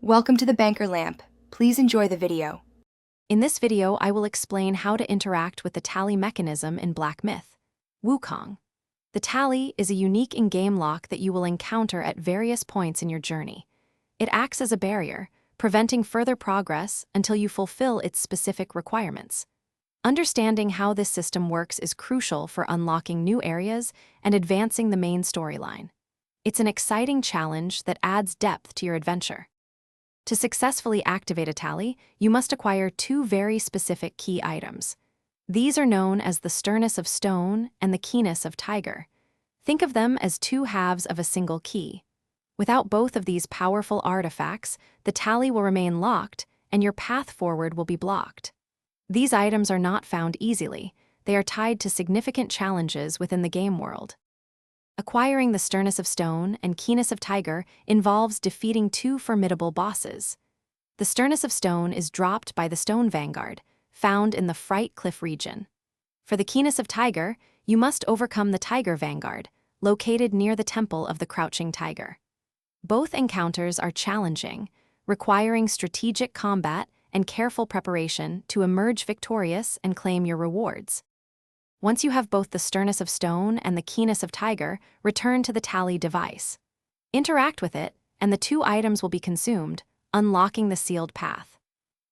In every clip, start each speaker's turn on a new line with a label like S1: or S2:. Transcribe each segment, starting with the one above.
S1: Welcome to the Banker Lamp. Please enjoy the video.
S2: In this video, I will explain how to interact with the tally mechanism in Black Myth Wukong. The tally is a unique in-game lock that you will encounter at various points in your journey. It acts as a barrier, preventing further progress until you fulfill its specific requirements. Understanding how this system works is crucial for unlocking new areas and advancing the main storyline. It's an exciting challenge that adds depth to your adventure. To successfully activate a tally, you must acquire two very specific key items. These are known as the sternness of stone and the keenness of tiger. Think of them as two halves of a single key. Without both of these powerful artifacts, the tally will remain locked and your path forward will be blocked. These items are not found easily. They are tied to significant challenges within the game world. Acquiring the sternness of stone and keenness of tiger involves defeating two formidable bosses. The sternness of stone is dropped by the stone vanguard, found in the Fright Cliff region. For the keenness of tiger, you must overcome the tiger vanguard, located near the temple of the crouching tiger. Both encounters are challenging, requiring strategic combat and careful preparation to emerge victorious and claim your rewards. Once you have both the sternness of stone and the keenness of tiger, return to the tally device. Interact with it, and the two items will be consumed, unlocking the sealed path.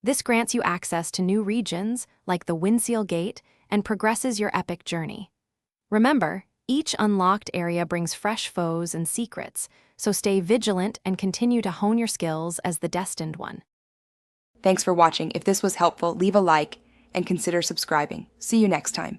S2: This grants you access to new regions, like the Windseal Gate, and progresses your epic journey. Remember, each unlocked area brings fresh foes and secrets, so stay vigilant and continue to hone your skills as the destined one.
S1: Thanks for watching. If this was helpful, leave a like and consider subscribing. See you next time.